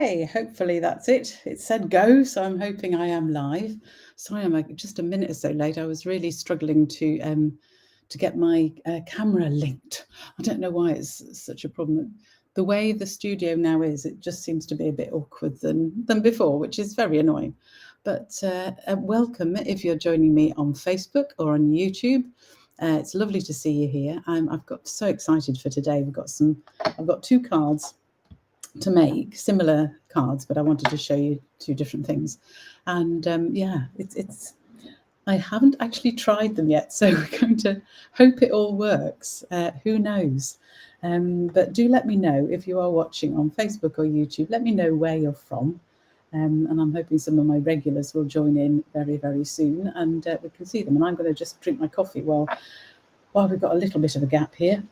Hey, hopefully that's it. It said go, so I'm hoping I am live. Sorry, I'm just a minute or so late. I was really struggling to get my camera linked. I don't know why it's such a problem. The way the studio now is, it just seems to be a bit awkward than before, which is very annoying. But welcome if you're joining me on Facebook or on YouTube. It's lovely to see you here. I've got so excited for today. I've got two cards to make, similar cards, but I wanted to show you two different things. And yeah, it's I haven't actually tried them yet, so we're going to hope it all works. Who knows? But do let me know if you are watching on Facebook or YouTube. Let me know where you're from. And I'm hoping some of my regulars will join in very, very soon, and we can see them. And I'm going to just drink my coffee while we've got a little bit of a gap here.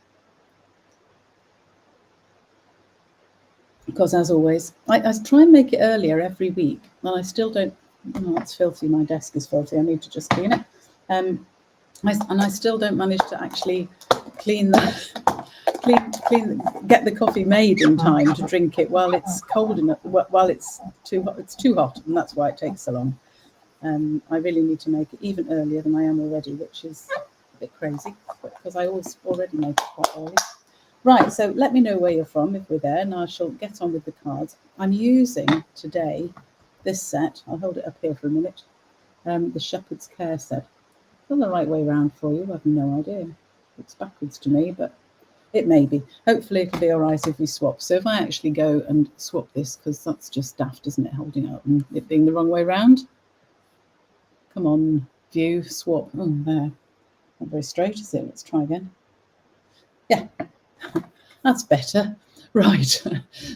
Because as always, I try and make it earlier every week, and I still don't. Oh, it's filthy. My desk is filthy. I need to just clean it. And I still don't manage to actually clean get the coffee made in time to drink it while it's cold enough. While it's too hot, and that's why it takes so long. I really need to make it even earlier than I am already, which is a bit crazy, because I already make it quite early. Right, so let me know where you're from if we're there, and I shall get on with the cards. I'm using today this set. I'll hold it up here for a minute. The Shepherd's Care set. It's the right way around for you. I have no idea. It's backwards to me, but it may be. Hopefully it'll be all right if we swap. So if I actually go and swap this, because that's just daft, isn't it, holding it up and it being the wrong way around. Come on, view, swap. Oh, there. Not very straight, is it? Let's try again. Yeah. That's better. Right.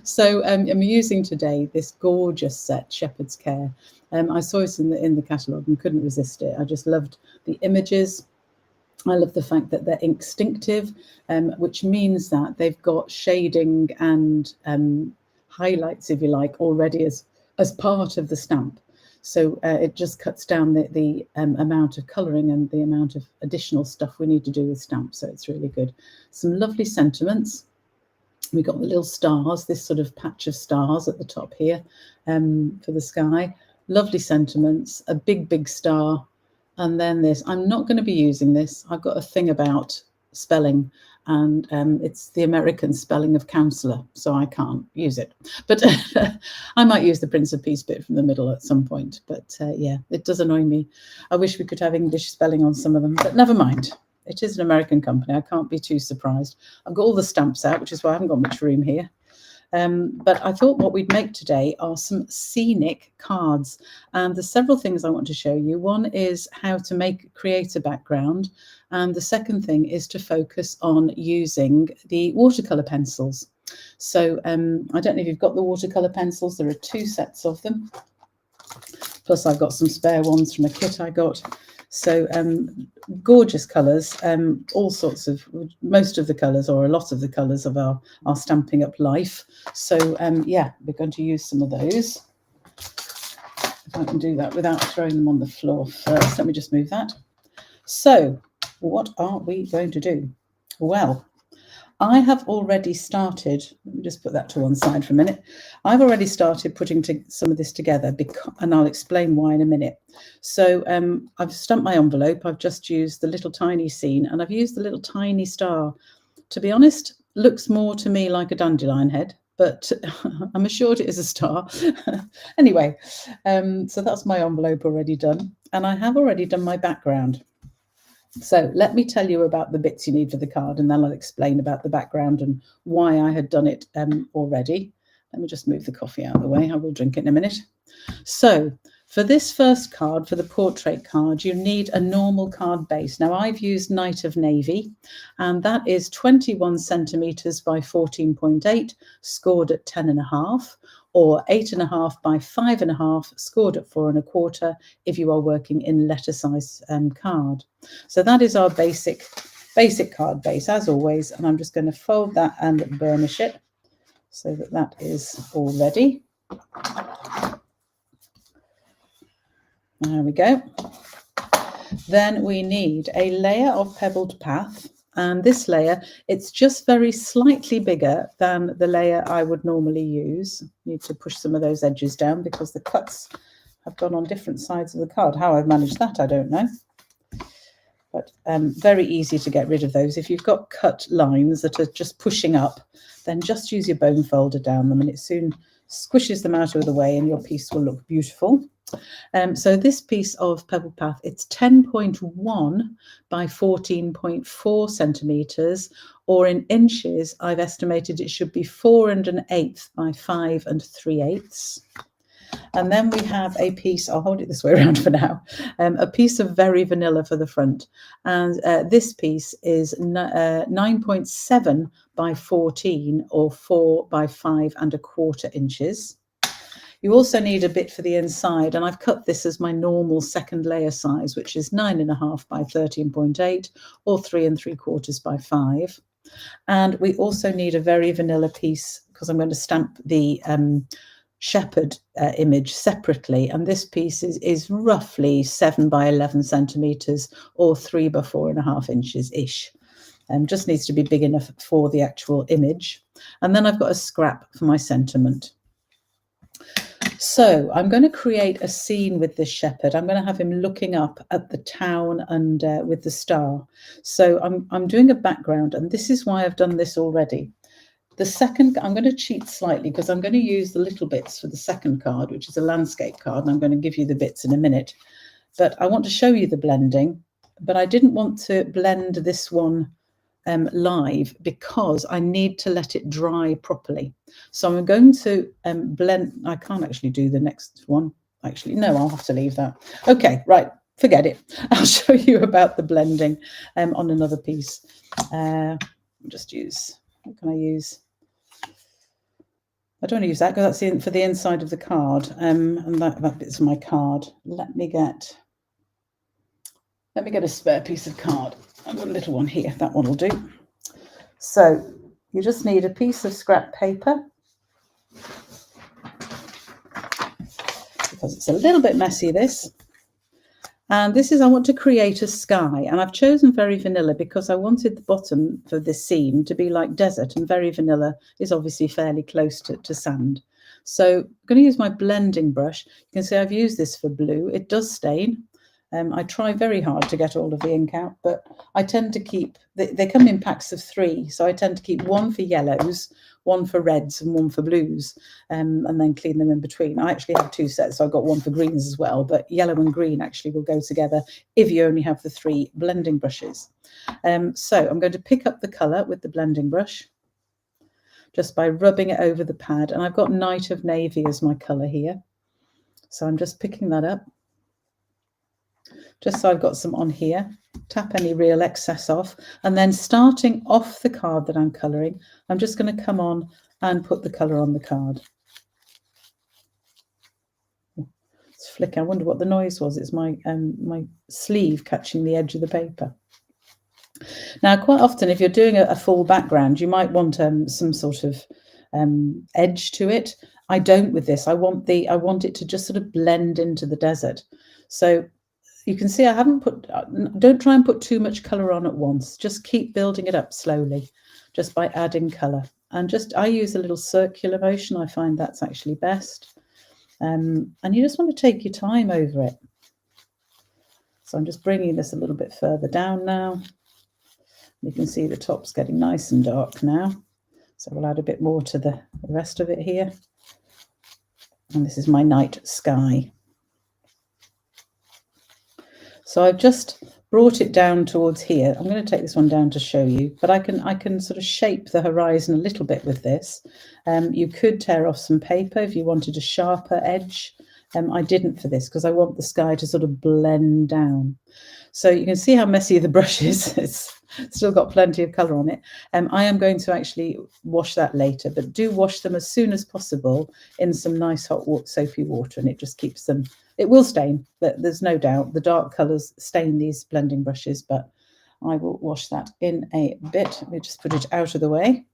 So I'm using today this gorgeous set, Shepherd's Care. I saw it in the catalogue and couldn't resist it. I just loved the images. I love the fact that they're instinctive, which means that they've got shading and highlights, if you like, already as part of the stamp. So it just cuts down the amount of colouring and the amount of additional stuff we need to do with stamps. So it's really good. Some lovely sentiments. We've got the little stars, this sort of patch of stars at the top here for the sky. Lovely sentiments, a big, big star. And then this. I'm not going to be using this. I've got a thing about spelling, and it's the American spelling of counsellor, so I can't use it. But I might use the Prince of Peace bit from the middle at some point. But yeah, it does annoy me. I wish we could have English spelling on some of them, but never mind. It is an American company. I can't be too surprised. I've got all the stamps out, which is why I haven't got much room here. But I thought what we'd make today are some scenic cards. And there's several things I want to show you. One is how to create a background. And the second thing is to focus on using the watercolour pencils. So I don't know if you've got the watercolour pencils. There are two sets of them. Plus I've got some spare ones from a kit I got. So gorgeous colours, all sorts of, most of the colours or a lot of the colours of our Stamping Up life. So yeah, we're going to use some of those. If I can do that without throwing them on the floor first, let me just move that. So what are we going to do? Well, I have already started, let me just put that to one side for a minute. I've already started putting some of this together, and I'll explain why in a minute. So I've stamped my envelope. I've just used the little tiny scene, and I've used the little tiny star. To be honest, looks more to me like a dandelion head, but I'm assured it is a star. Anyway, so that's my envelope already done. And I have already done my background. So let me tell you about the bits you need for the card, and then I'll explain about the background and why I had done it already. Let me just move the coffee out of the way. I will drink it in a minute. So for this first card, for the portrait card, you need a normal card base. Now I've used Night of Navy, and that is 21 centimetres by 14.8, scored at 10.5. Or 8.5 by 5.5, scored at 4.25 if you are working in letter size card. So that is our basic card base, as always, and I'm just going to fold that and burnish it so that is all ready. There we go. Then we need a layer of Pebbled Path, And this layer, it's just very slightly bigger than the layer I would normally use. Need to push some of those edges down because the cuts have gone on different sides of the card. How I've managed that, I don't know. But very easy to get rid of those. If you've got cut lines that are just pushing up, then just use your bone folder down them and it soon squishes them out of the way and your piece will look beautiful. So this piece of Pebble Path, it's 10.1 by 14.4 centimetres, or in inches, I've estimated it should be 4 1/8 by 5 3/8. And then we have a piece, I'll hold it this way around for now, a piece of Very Vanilla for the front. And this piece is 9.7 by 14, or 4 by 5 1/4 inches. You also need a bit for the inside, and I've cut this as my normal second layer size, which is 9.5 by 13.8, or 3 3/4 by 5. And we also need a Very Vanilla piece because I'm going to stamp the shepherd image separately, and this piece is roughly 7 by 11 centimetres, or 3 by 4.5 inches ish. Just needs to be big enough for the actual image. And then I've got a scrap for my sentiment. So I'm going to create a scene with this shepherd. I'm going to have him looking up at the town and with the star. So I'm doing a background, and this is why I've done this already. The second, I'm going to cheat slightly because I'm going to use the little bits for the second card, which is a landscape card, and I'm going to give you the bits in a minute. But I want to show you the blending, but I didn't want to blend this one live because I need to let it dry properly. So I'm going to blend. I can't actually do the next one. Actually, no, I'll have to leave that. Okay, right, forget it. I'll show you about the blending on another piece. Just use, what can I use? I don't want to use that because that's for the inside of the card, and that bit's my card. Let me get a spare piece of card. I've got a little one here. That one will do. So you just need a piece of scrap paper because it's a little bit messy, this. And this is, I want to create a sky, and I've chosen Very Vanilla because I wanted the bottom for this scene to be like desert, and Very Vanilla is obviously fairly close to sand. So I'm going to use my blending brush. You can see I've used this for blue. It does stain. I try very hard to get all of the ink out, but I tend to keep, they come in packs of 3, so I tend to keep one for yellows, one for reds and one for blues, and then clean them in between. I actually have 2 sets, so I've got one for greens as well, but yellow and green actually will go together if you only have the 3 blending brushes. So I'm going to pick up the colour with the blending brush just by rubbing it over the pad, and I've got Night of Navy as my colour here. So I'm just picking that up. Just so I've got some on here, tap any real excess off, and then starting off the card that I'm colouring, I'm just going to come on and put the colour on the card. It's flicking. I wonder what the noise was. It's my my sleeve catching the edge of the paper. Now, quite often, if you're doing a full background, you might want some sort of edge to it. I don't with this. I want it to just sort of blend into the desert. So you can see I haven't put, don't try and put too much colour on at once. Just keep building it up slowly, just by adding colour. And I use a little circular motion. I find that's actually best. And you just want to take your time over it. So I'm just bringing this a little bit further down now. You can see the top's getting nice and dark now. So we'll add a bit more to the rest of it here. And this is my night sky. So I've just brought it down towards here. I'm going to take this one down to show you, but I can sort of shape the horizon a little bit with this. You could tear off some paper if you wanted a sharper edge. I didn't for this because I want the sky to sort of blend down. So you can see how messy the brush is. It's still got plenty of colour on it. I am going to actually wash that later, but do wash them as soon as possible in some nice hot soapy water, and it just keeps them. It will stain, but there's no doubt the dark colours stain these blending brushes, but I will wash that in a bit. Let me just put it out of the way.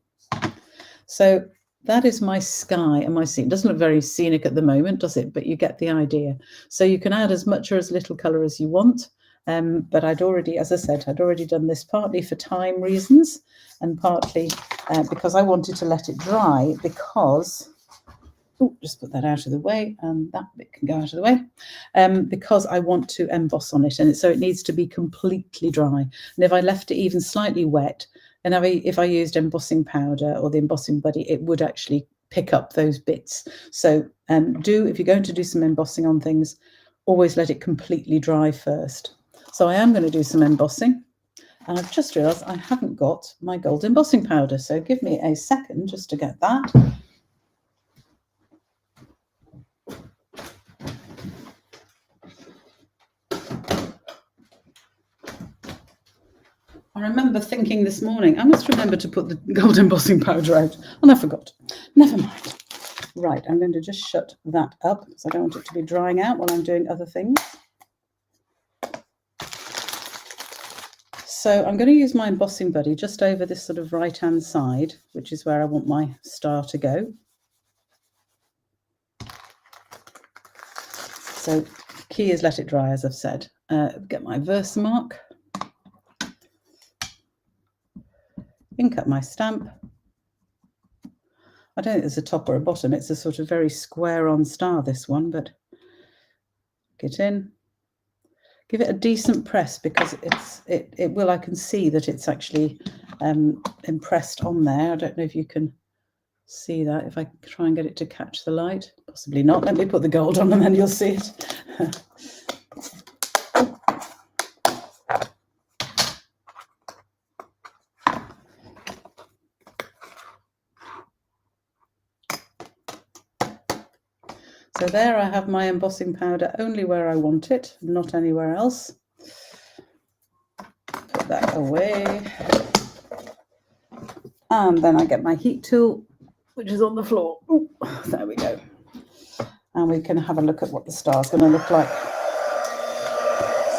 So that is my sky and my scene. It doesn't look very scenic at the moment, does it? But you get the idea. So you can add as much or as little colour as you want. But I'd already, as I said, I'd already done this partly for time reasons and partly because I wanted to let it dry because, just put that out of the way and that bit can go out of the way, because I want to emboss on it, and so it needs to be completely dry. And if I left it even slightly wet, and if I used embossing powder or the embossing buddy, it would actually pick up those bits. So if you're going to do some embossing on things, always let it completely dry first. So I am going to do some embossing, and I've just realised I haven't got my gold embossing powder, so give me a second just to get that. I remember thinking this morning, I must remember to put the gold embossing powder out, and I forgot. Never mind. Right, I'm going to just shut that up because I don't want it to be drying out while I'm doing other things. So I'm going to use my embossing buddy just over this sort of right-hand side, which is where I want my star to go. So key is let it dry, as I've said. Get my Versamark. Ink up my stamp. I don't think there's a top or a bottom. It's a sort of very square-on star, this one, but get in. Give it a decent press because it will. I can see that it's actually impressed on there. I don't know if you can see that. If I try and get it to catch the light, possibly not. Let me put the gold on and then you'll see it. So there I have my embossing powder only where I want it, not anywhere else. Put that away. And then I get my heat tool, which is on the floor. Ooh, there we go. And we can have a look at what the star is going to look like.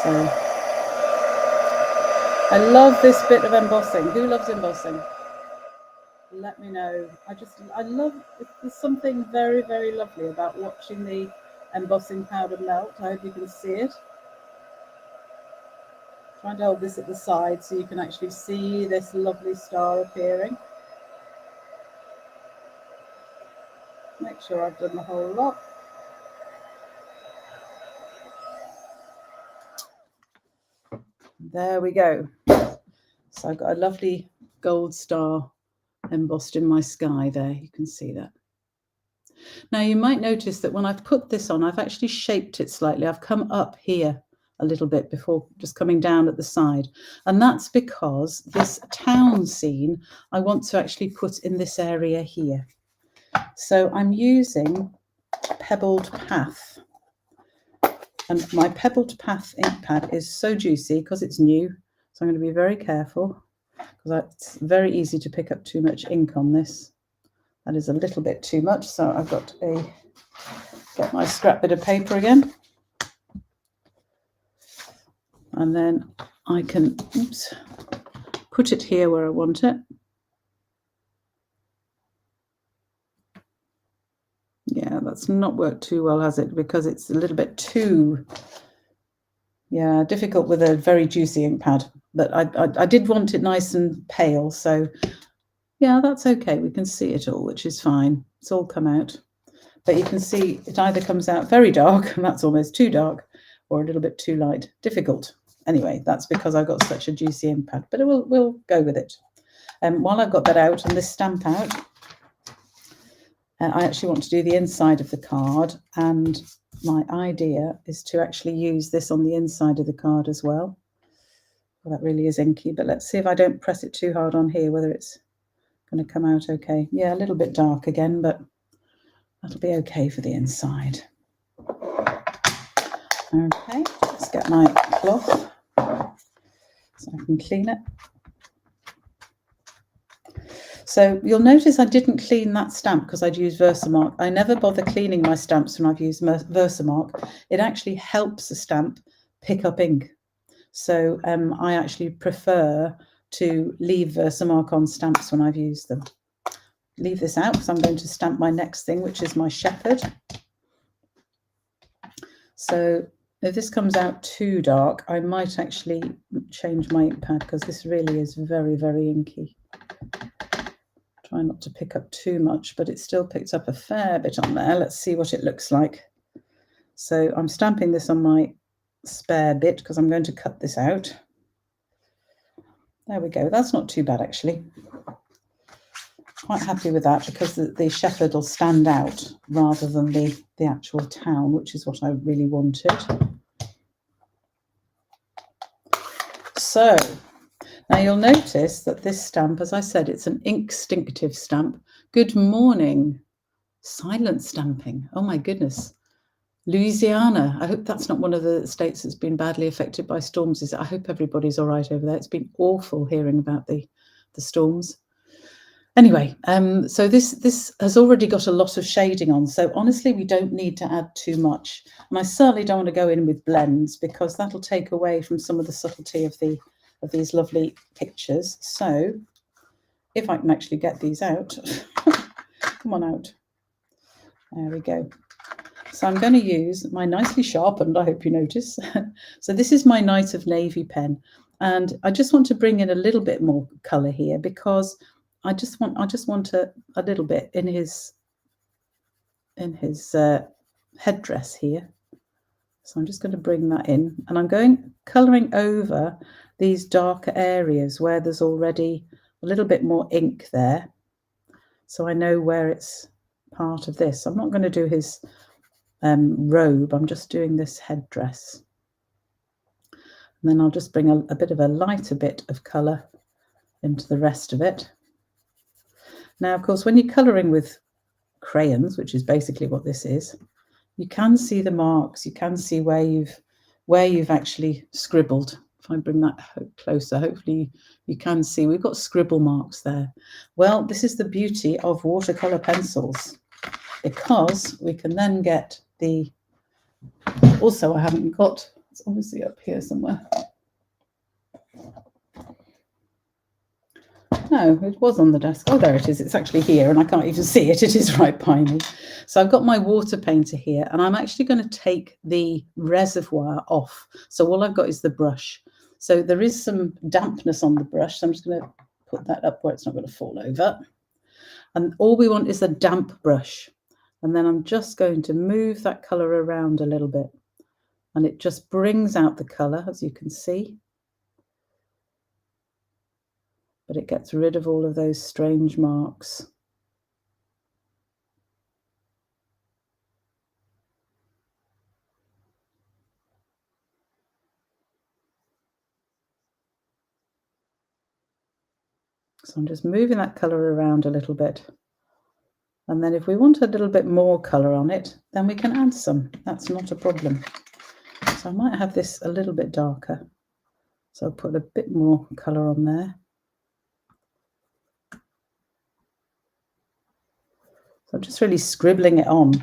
So I love this bit of embossing. Who loves embossing? Let me know. I love, there's something very, very lovely about watching the embossing powder melt. I hope you can see it. Trying to hold this at the side so you can actually see this lovely star appearing. Make sure I've done the whole lot. There we go. So I've got a lovely gold star embossed in my sky there. You can see that. Now you might notice that when I've put this on, I've actually shaped it slightly. I've come up here a little bit before just coming down at the side. And that's because this town scene, I want to actually put in this area here. So I'm using Pebbled Path. And my Pebbled Path ink pad is so juicy because it's new. So I'm going to be very careful because it's very easy to pick up too much ink on this. That is a little bit too much. So I've got to get my scrap bit of paper again. And then I can put it here where I want it. Yeah, that's not worked too well, has it? Because it's a little bit too, difficult with a very juicy ink pad. But I did want it nice and pale, so yeah, that's okay. We can see it all, which is fine. It's all come out. But you can see it either comes out very dark, and that's almost too dark, or a little bit too light. Difficult. Anyway, that's because I've got such a juicy ink pad, but we'll go with it. While I've got that out and this stamp out, I actually want to do the inside of the card, and my idea is to actually use this on the inside of the card as well. Well, that really is inky, but let's see if I don't press it too hard on here, whether it's going to come out okay. Yeah, a little bit dark again, but that'll be okay for the inside. Okay, let's get my cloth so I can clean it. So you'll notice I didn't clean that stamp because I'd used Versamark. I never bother cleaning my stamps when I've used Versamark. It actually helps a stamp pick up ink. So I actually prefer to leave Versamark on stamps when I've used them. Leave this out because I'm going to stamp my next thing, which is my shepherd. So if this comes out too dark, I might actually change my ink pad, because this really is very, very inky. Try not to pick up too much, but it still picked up a fair bit on there. Let's see what it looks like. So I'm stamping this on my spare bit because I'm going to cut this out. There we go. That's not too bad, actually. Quite happy with that, because the shepherd will stand out rather than the actual town, which is what I really wanted. So now you'll notice that this stamp, as I said, it's an Inkstinctive stamp. Good morning. Silent stamping. Oh my goodness. Louisiana. I hope that's not one of the states that's been badly affected by storms, is it? I hope everybody's all right over there. It's been awful hearing about the storms. Anyway, so this has already got a lot of shading on. So honestly, we don't need to add too much. And I certainly don't want to go in with blends, because that'll take away from some of the subtlety of these lovely pictures. So if I can actually get these out, come on out. There we go. So I'm going to use my nicely sharpened, I hope you notice. So this is my Night of Navy pen, and I just want to bring in a little bit more colour here, because I just want a little bit in his headdress here. So I'm just going to bring that in, and I'm going colouring over these darker areas where there's already a little bit more ink there, so I know where it's part of this. I'm not going to do his robe, I'm just doing this headdress, and then I'll just bring a bit of a lighter bit of colour into the rest of it. Now, of course, when you're colouring with crayons, which is basically what this is, you can see the marks, you can see where you've actually scribbled. If I bring that closer, hopefully you can see we've got scribble marks there. Well, this is the beauty of watercolour pencils, because we can then get the, also I haven't got, it's obviously up here somewhere. No, it was on the desk. Oh, there it is. It's actually here, and I can't even see it. It is right by me. So I've got my water painter here, and I'm actually going to take the reservoir off. So all I've got is the brush. So there is some dampness on the brush, so I'm just going to put that up where it's not going to fall over. And all we want is a damp brush. And then I'm just going to move that colour around a little bit, and it just brings out the colour, as you can see. But it gets rid of all of those strange marks. So I'm just moving that colour around a little bit. And then if we want a little bit more colour on it, then we can add some. That's not a problem. So I might have this a little bit darker. So I'll put a bit more colour on there. So I'm just really scribbling it on,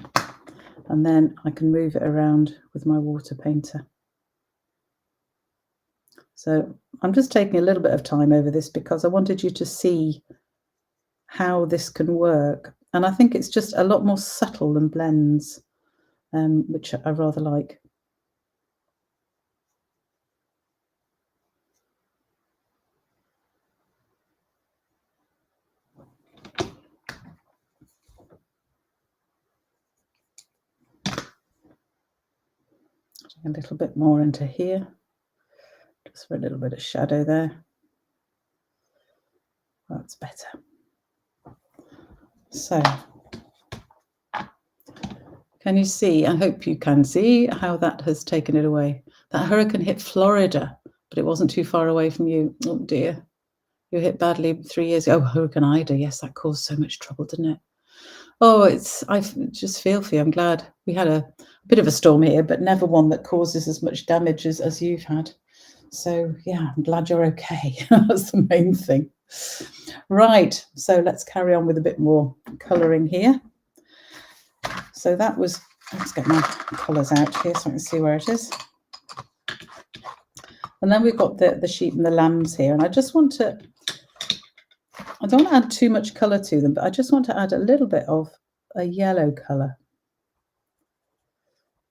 and then I can move it around with my water painter. So I'm just taking a little bit of time over this, because I wanted you to see how this can work. And I think it's just a lot more subtle than blends, which I rather like. A little bit more into here, just for a little bit of shadow there. That's better. So can you see? I hope you can see how that has taken it away. That hurricane hit Florida, but it wasn't too far away from you. Oh dear, you hit badly 3 years ago. Oh, Hurricane Ida, yes, that caused so much trouble, didn't it? Oh, I just feel for you. I'm glad we had a bit of a storm here, but never one that causes as much damage as you've had. So yeah, I'm glad you're okay. That's the main thing. Right, so let's carry on with a bit more colouring here. So that was, let's get my colours out here so I can see where it is. And then we've got the sheep and the lambs here, and I just want to, I don't want to add too much colour to them, but I just want to add a little bit of a yellow colour.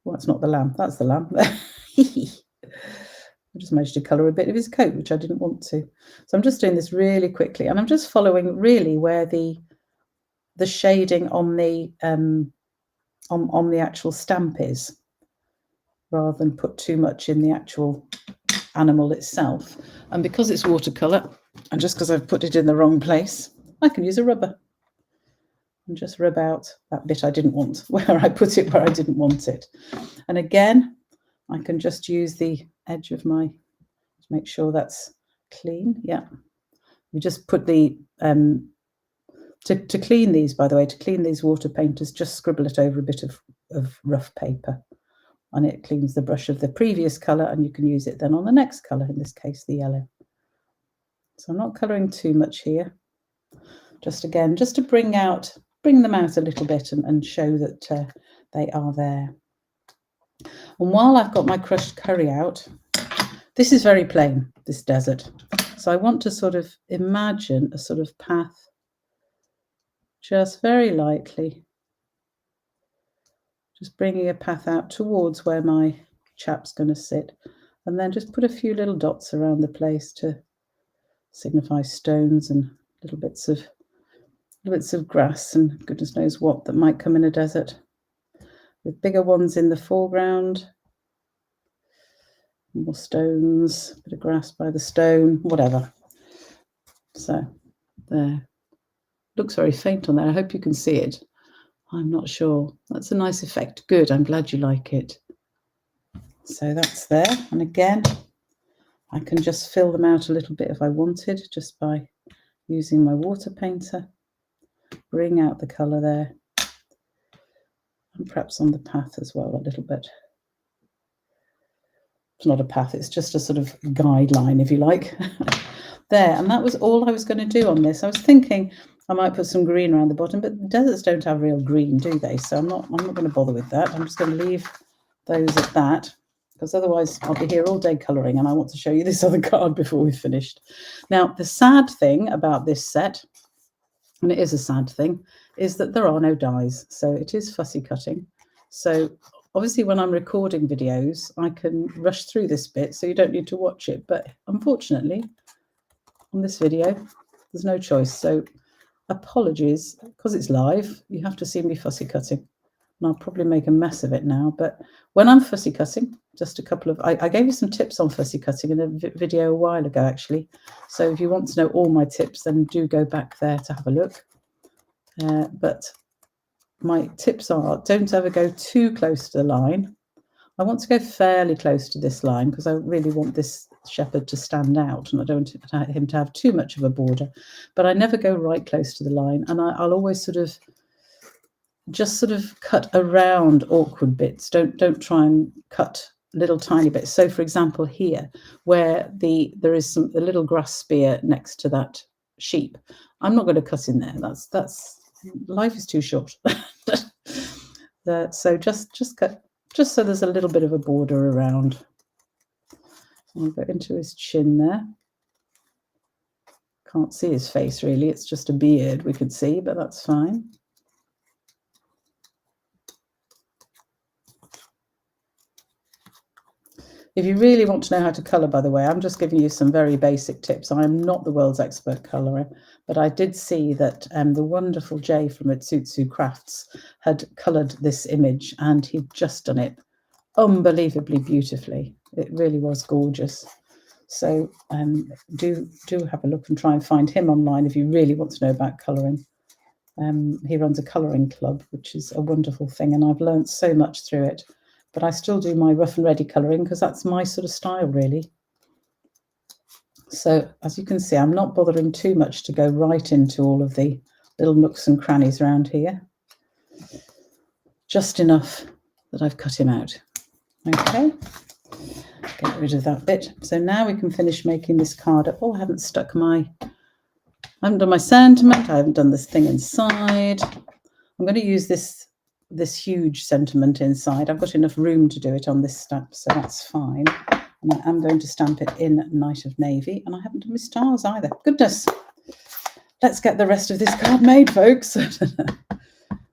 Well, that's not the lamb, that's the lamb. just managed to colour a bit of his coat, which I didn't want to. So I'm just doing this really quickly, and I'm just following really where the shading on the actual stamp is, rather than put too much in the actual animal itself. And because it's watercolour, and just because I've put it in the wrong place, I can use a rubber and just rub out that bit I didn't want, where I put it where I didn't want it. And again, I can just use the edge of my, to make sure that's clean. Yeah, we just put the to clean these, by the way, to clean these water painters, just scribble it over a bit of rough paper, and it cleans the brush of the previous colour, and you can use it then on the next colour, in this case the yellow. So I'm not colouring too much here, just again, just to bring them out a little bit and show that they are there. And while I've got my crushed curry out, this is very plain, this desert. So I want to sort of imagine a sort of path, just very lightly, just bringing a path out towards where my chap's going to sit, and then just put a few little dots around the place to signify stones and little bits of grass and goodness knows what that might come in a desert, with bigger ones in the foreground, more stones, a bit of grass by the stone, whatever. So there, looks very faint on there. I hope you can see it. I'm not sure. That's a nice effect. Good, I'm glad you like it. So that's there, and again, I can just fill them out a little bit if I wanted, just by using my water painter. Bring out the colour there, and perhaps on the path as well a little bit. It's not a path, it's just a sort of guideline, if you like. There, and that was all I was going to do on this. I was thinking I might put some green around the bottom, but deserts don't have real green, do they? So I'm not going to bother with that. I'm just going to leave those at that, because otherwise I'll be here all day colouring, and I want to show you this other card before we've finished. Now, the sad thing about this set, and it is a sad thing, is that there are no dies. So it is fussy cutting. So obviously when I'm recording videos, I can rush through this bit so you don't need to watch it. But unfortunately, on this video, there's no choice. So apologies, because it's live, you have to see me fussy cutting. And I'll probably make a mess of it now. But when I'm fussy cutting, just a couple of, I gave you some tips on fussy cutting in a video a while ago, actually. So if you want to know all my tips, then do go back there to have a look. But my tips are, don't ever go too close to the line. I want to go fairly close to this line because I really want this shepherd to stand out, and I don't want him to have too much of a border. But I never go right close to the line, and I'll always sort of cut around awkward bits. Don't try and cut little tiny bits. So for example, here where there is a little grass spear next to that sheep, I'm not going to cut in there. That's life is too short. So just cut, just so there's a little bit of a border around. I'll go into his chin there. Can't see his face really, it's just a beard we could see, but that's fine. If you really want to know how to colour, by the way, I'm just giving you some very basic tips. I'm not the world's expert colourer, but I did see that the wonderful Jay from Itsutsu Crafts had coloured this image, and he'd just done it unbelievably beautifully. It really was gorgeous. So do have a look and try and find him online if you really want to know about colouring. He runs a colouring club, which is a wonderful thing, and I've learned so much through it. But I still do my rough and ready colouring because that's my sort of style, really. So as you can see, I'm not bothering too much to go right into all of the little nooks and crannies around here. Just enough that I've cut him out. Okay, get rid of that bit. So now we can finish making this card up. Oh, I haven't done my sentiment. I haven't done this thing inside. I'm going to use this huge sentiment inside. I've got enough room to do it on this stamp, so that's fine. And I am going to stamp it in Night of Navy, and I haven't done my stars either. Goodness. Let's get the rest of this card made, folks.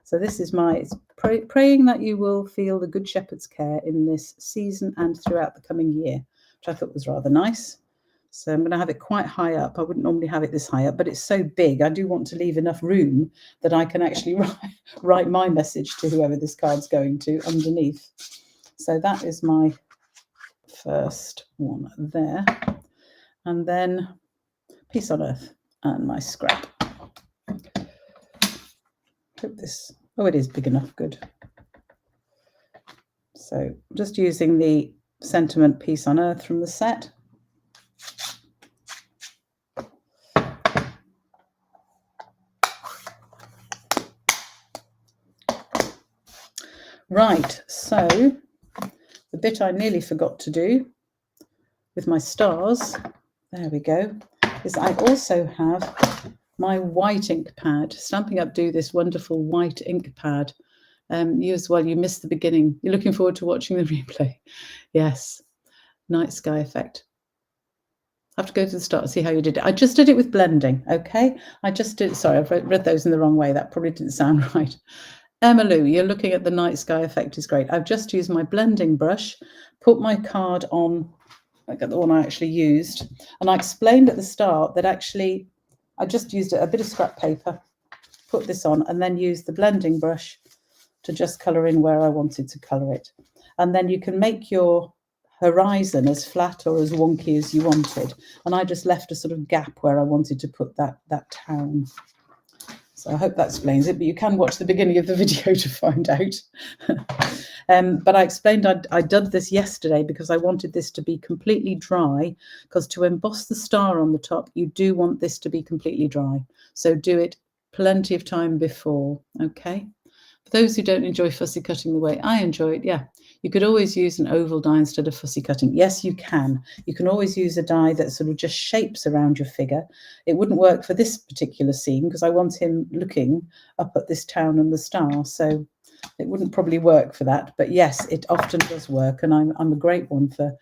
So this is it's praying that you will feel the Good Shepherd's care in this season and throughout the coming year. which I thought was rather nice. So I'm going to have it quite high up. I wouldn't normally have it this high up, but it's so big. I do want to leave enough room that I can actually write my message to whoever this card's going to underneath. So that is my first one there. And then Peace on Earth and my scrap. Hope this, oh, it is big enough, good. So just using the sentiment Peace on Earth from the set. Right, so the bit I nearly forgot to do with my stars, there we go, is I also have my white ink pad. Stampin' Up do this wonderful white ink pad. You as well, you missed the beginning. You're looking forward to watching the replay. Yes, night sky effect. I have to go to the start and see how you did it. I just did it with blending, okay? I just did, sorry, I've read those in the wrong way. That probably didn't sound right. Emma Lou, you're looking at the night sky effect is great. I've just used my blending brush, put my card on, I got the one I actually used, and I explained at the start that actually I just used a bit of scrap paper, put this on, and then used the blending brush to just colour in where I wanted to colour it. And then you can make your horizon as flat or as wonky as you wanted. And I just left a sort of gap where I wanted to put that town. So I hope that explains it, but you can watch the beginning of the video to find out. But I explained I did this yesterday because I wanted this to be completely dry, because to emboss the star on the top, you do want this to be completely dry. So do it plenty of time before, okay? For those who don't enjoy fussy cutting the way I enjoy it, yeah, you could always use an oval die instead of fussy cutting. Yes, you can. You can always use a die that sort of just shapes around your figure. It wouldn't work for this particular scene because I want him looking up at this town and the star. So it wouldn't probably work for that. But yes, it often does work. And I'm a great one for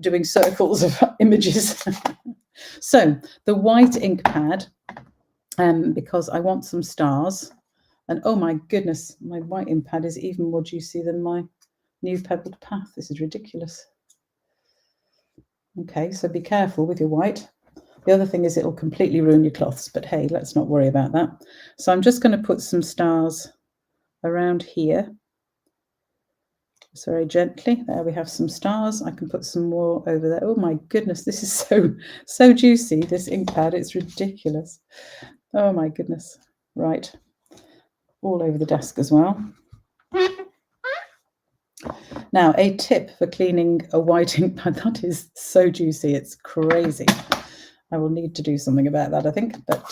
doing circles of images. So the white ink pad, because I want some stars. And oh my goodness, my white ink pad is even more juicy than my new pebbled path. This is ridiculous. Okay, so be careful with your white. The other thing is it'll completely ruin your cloths, but hey, let's not worry about that. So I'm just going to put some stars around here. So very gently. There we have some stars. I can put some more over there. Oh my goodness, this is so juicy, this ink pad. It's ridiculous. Oh my goodness. Right. All over the desk as well. Now, a tip for cleaning a white ink pad, that is so juicy, it's crazy. I will need to do something about that, I think, but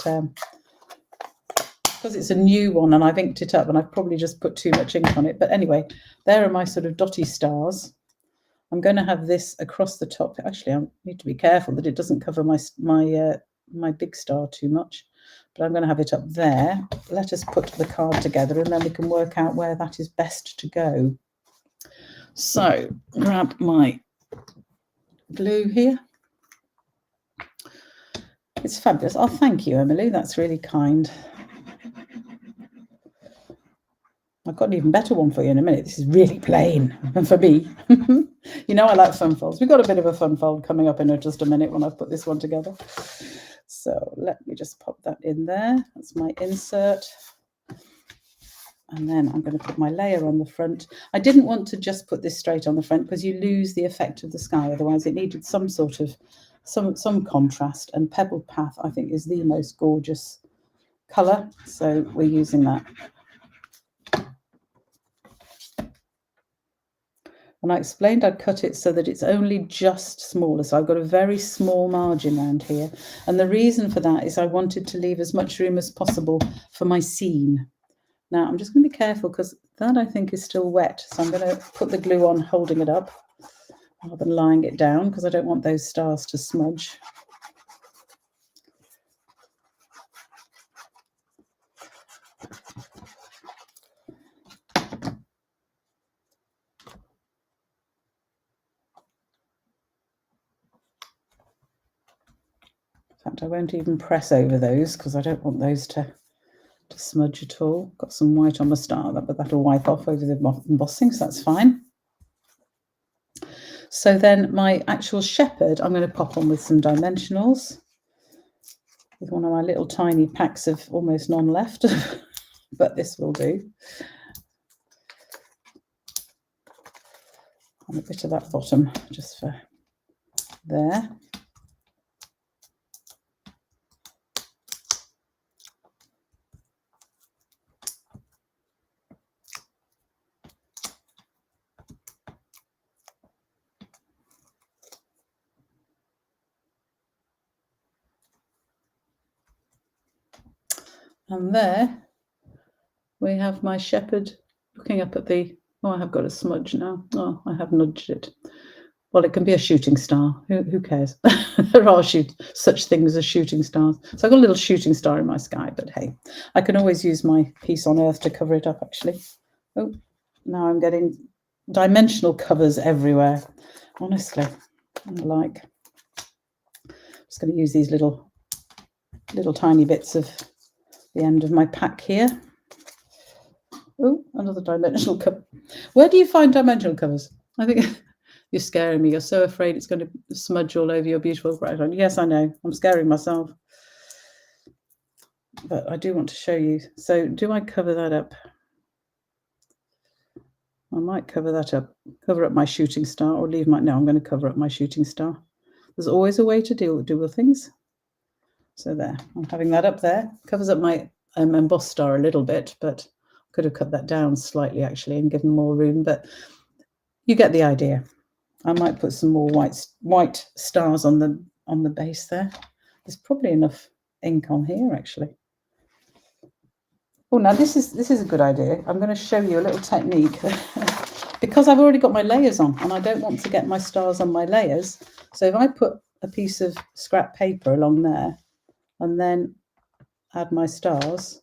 because it's a new one and I've inked it up and I've probably just put too much ink on it. But anyway, there are my sort of dotty stars. I'm going to have this across the top. Actually, I need to be careful that it doesn't cover my big star too much. But I'm going to have it up there. Let us put the card together and then we can work out where that is best to go. So grab my glue here. It's fabulous. Oh, thank you, Emily. That's really kind. I've got an even better one for you in a minute. This is really plain for me. You know I like fun folds. We've got a bit of a fun fold coming up in just a minute when I've put this one together. So let me just pop that in there. That's my insert. And then I'm going to put my layer on the front. I didn't want to just put this straight on the front because you lose the effect of the sky. Otherwise, it needed some sort of some contrast. And Pebbled Path, I think, is the most gorgeous colour. So we're using that. And I explained I'd cut it so that it's only just smaller. So I've got a very small margin around here. And the reason for that is I wanted to leave as much room as possible for my scene. Now, I'm just going to be careful because that, I think, is still wet. So I'm going to put the glue on holding it up rather than lying it down because I don't want those stars to smudge. In fact, I won't even press over those because I don't want those to smudge at all. Got some white on the star, but that'll wipe off over the embossing, so that's fine. So then my actual shepherd, I'm going to pop on with some dimensionals with one of my little tiny packs of almost none left, but this will do. And a bit of that bottom just for there. And there we have my shepherd looking up at the, oh, I have got a smudge now. Oh, I have nudged it. Well, it can be a shooting star. Who cares? There are such things as shooting stars. So I've got a little shooting star in my sky, but hey, I can always use my piece on earth to cover it up, actually. Oh, now I'm getting dimensional covers everywhere. Honestly, I'm just going to use these little tiny bits of the end of my pack here. Oh, another dimensional cover. Where do you find dimensional covers? I think you're scaring me. You're so afraid it's going to smudge all over your beautiful background. Yes, I know. I'm scaring myself. But I do want to show you. So do I cover that up? I might cover that up. Cover up my shooting star or leave my... No, I'm going to cover up my shooting star. There's always a way to do with things. So there. I'm having that up there. Covers up my embossed star a little bit, but could have cut that down slightly, actually, and given more room. But you get the idea. I might put some more white stars on the base there. There's probably enough ink on here, actually. Oh, now this is a good idea. I'm going to show you a little technique because I've already got my layers on and I don't want to get my stars on my layers. So if I put a piece of scrap paper along there and then add my stars,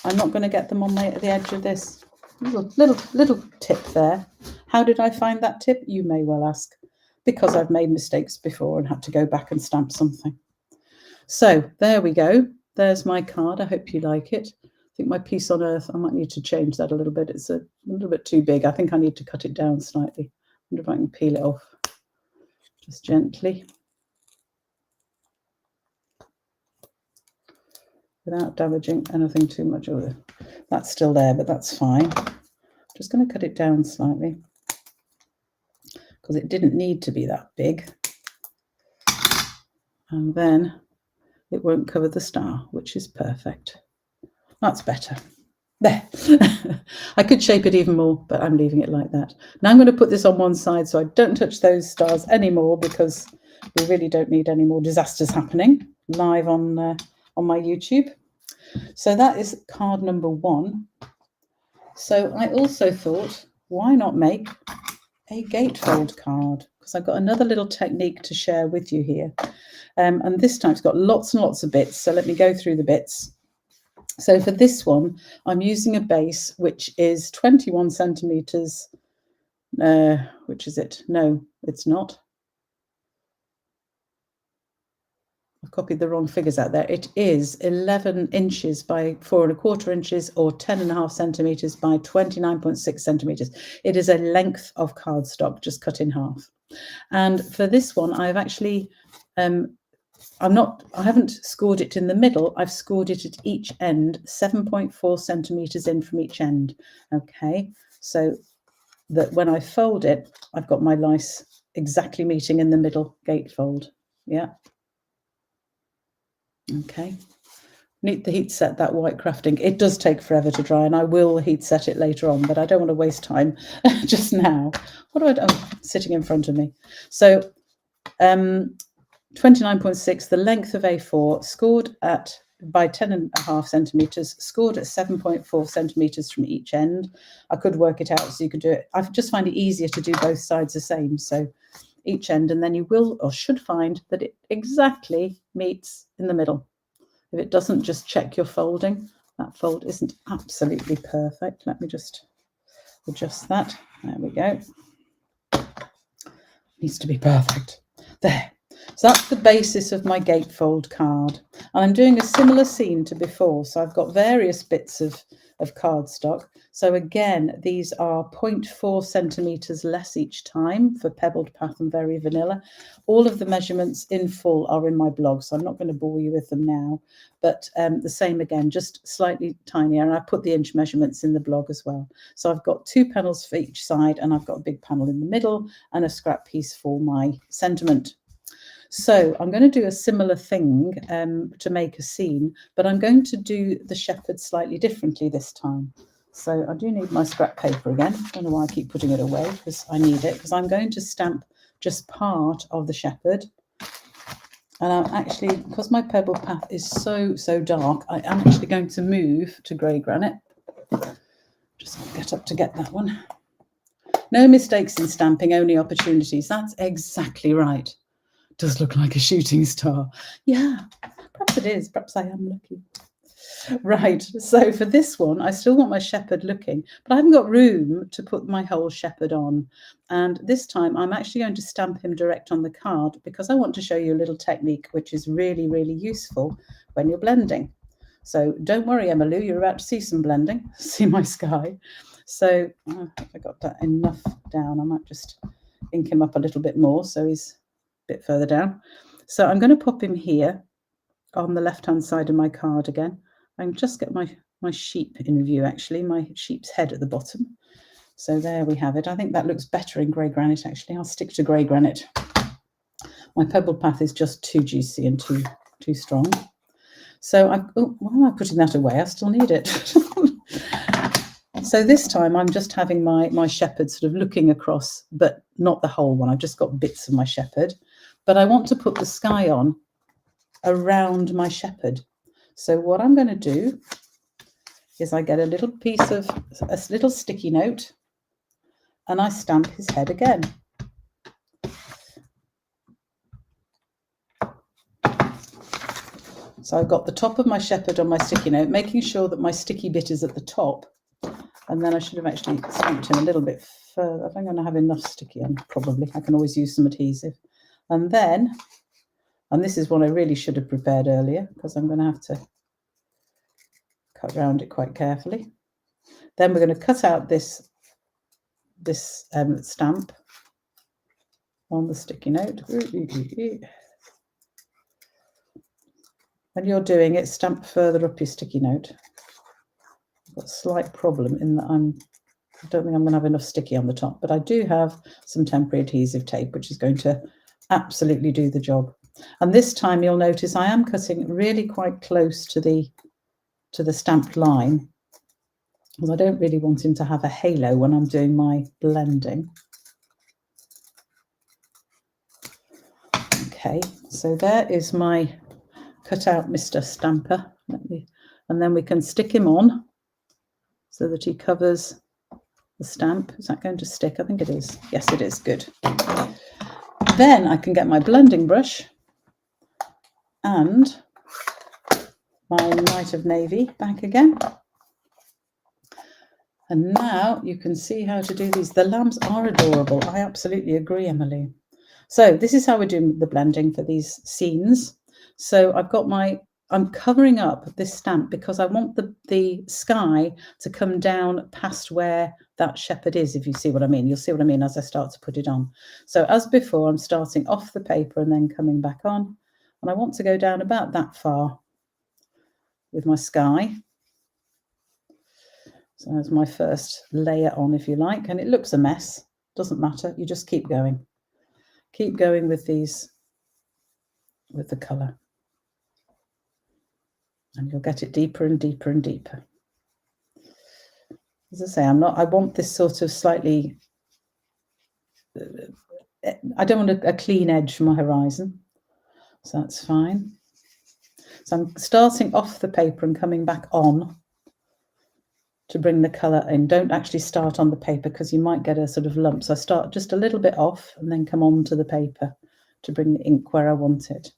I'm not going to get them on the edge of this. Little tip there. How did I find that tip? You may well ask. Because I've made mistakes before and had to go back and stamp something. So there we go. There's my card. I hope you like it. I think my piece on earth, I might need to change that a little bit. It's a little bit too big. I think I need to cut it down slightly. I wonder if I can peel it off just gently without damaging anything too much. Oh, that's still there, but that's fine. Just going to cut it down slightly because it didn't need to be that big. And then it won't cover the star, which is perfect. That's better. There. I could shape it even more, but I'm leaving it like that. Now I'm going to put this on one side so I don't touch those stars anymore because we really don't need any more disasters happening live on my YouTube. So that is card number 1. So I also thought, why not make a gatefold card? Because I've got another little technique to share with you here. And this time it's got lots and lots of bits. So let me go through the bits. So for this one, I'm using a base which is 21 centimeters. Which is it? No, it's not. I've copied the wrong figures out there. It is 11 inches by 4¼ inches or 10.5 centimeters by 29.6 centimeters. It is a length of cardstock just cut in half. And for this one, I've actually, I haven't scored it in the middle. I've scored it at each end, 7.4 centimeters in from each end. Okay, so that when I fold it, I've got my lice exactly meeting in the middle gatefold. Yeah. Okay. Need to heat set that white crafting. It does take forever to dry, and I will heat set it later on, but I don't want to waste time just now. What do I do? Oh, sitting in front of me. So 29.6, the length of A4, scored at by 10.5 centimeters, scored at 7.4 centimeters from each end. I could work it out so you could do it. I just find it easier to do both sides the same. So each end, and then you will or should find that it exactly meets in the middle. If it doesn't, just check your folding. That fold isn't absolutely perfect. Let me just adjust that. There we go. Needs to be perfect. There. So that's the basis of my gatefold card. And I'm doing a similar scene to before. So I've got various bits of cardstock. So again, these are 0.4 centimetres less each time for Pebbled Path and Very Vanilla. All of the measurements in full are in my blog, so I'm not going to bore you with them now. But the same again, just slightly tinier. And I put the inch measurements in the blog as well. So I've got 2 panels for each side, and I've got a big panel in the middle and a scrap piece for my sentiment. So I'm going to do a similar thing to make a scene, but I'm going to do the shepherd slightly differently this time. So I do need my scrap paper again. I don't know why I keep putting it away, because I need it, because I'm going to stamp just part of the shepherd. And I'm actually, because my Pebble Path is so dark, I am actually going to move to grey granite. Just get up to get that one. No mistakes in stamping, only opportunities. That's exactly right. Does look like a shooting star. Yeah, perhaps it is. Perhaps I am lucky. Right, so for this one, I still want my shepherd looking, but I haven't got room to put my whole shepherd on. And this time I'm actually going to stamp him direct on the card, because I want to show you a little technique which is really, really useful when you're blending. So don't worry, Emma Lou, you're about to see some blending. See my sky. So if I got that enough down, I might just ink him up a little bit more so he's bit further down. So I'm going to pop him here on the left hand side of my card again. I can just get my sheep in view, actually, my sheep's head at the bottom. So there we have it. I think that looks better in grey granite, actually. I'll stick to grey granite. My Pebble Path is just too juicy and too strong. So why am I putting that away? I still need it. So this time I'm just having my shepherd sort of looking across, but not the whole one. I've just got bits of my shepherd. But I want to put the sky on around my shepherd. So what I'm going to do is I get a little piece of a little sticky note and I stamp his head again. So I've got the top of my shepherd on my sticky note, making sure that my sticky bit is at the top. And then I should have actually stamped him a little bit further. I think I'm going to have enough sticky on, probably. I can always use some adhesive. And then, and this is what I really should have prepared earlier, because I'm going to have to cut around it quite carefully. Then we're going to cut out this stamp on the sticky note. When you're doing it, stamp further up your sticky note. I've got a slight problem in that I don't think I'm going to have enough sticky on the top, but I do have some temporary adhesive tape, which is going to absolutely do the job. And this time you'll notice I am cutting really quite close to the stamped line, because I don't really want him to have a halo when I'm doing my blending. Okay, so there is my cut out Mr. Stamper. And then we can stick him on so that he covers the stamp. Is that going to stick? I think it is. Yes, it is. Good. Then I can get my blending brush and my Night of Navy back again. And now you can see how to do these. The lambs are adorable. I absolutely agree, Emily. So this is how we're doing the blending for these scenes. So I've got I'm covering up this stamp because I want the sky to come down past where that shepherd is, if you see what I mean. You'll see what I mean as I start to put it on. So as before, I'm starting off the paper and then coming back on. And I want to go down about that far with my sky. So that's my first layer on, if you like. And it looks a mess. Doesn't matter. You just keep going. Keep going with these, with the colour. And you'll get it deeper and deeper and deeper. As I say, I want this sort of slightly, I don't want a clean edge from my horizon. So that's fine. So I'm starting off the paper and coming back on to bring the colour in. Don't actually start on the paper because you might get a sort of lump. So I start just a little bit off and then come on to the paper to bring the ink where I want it.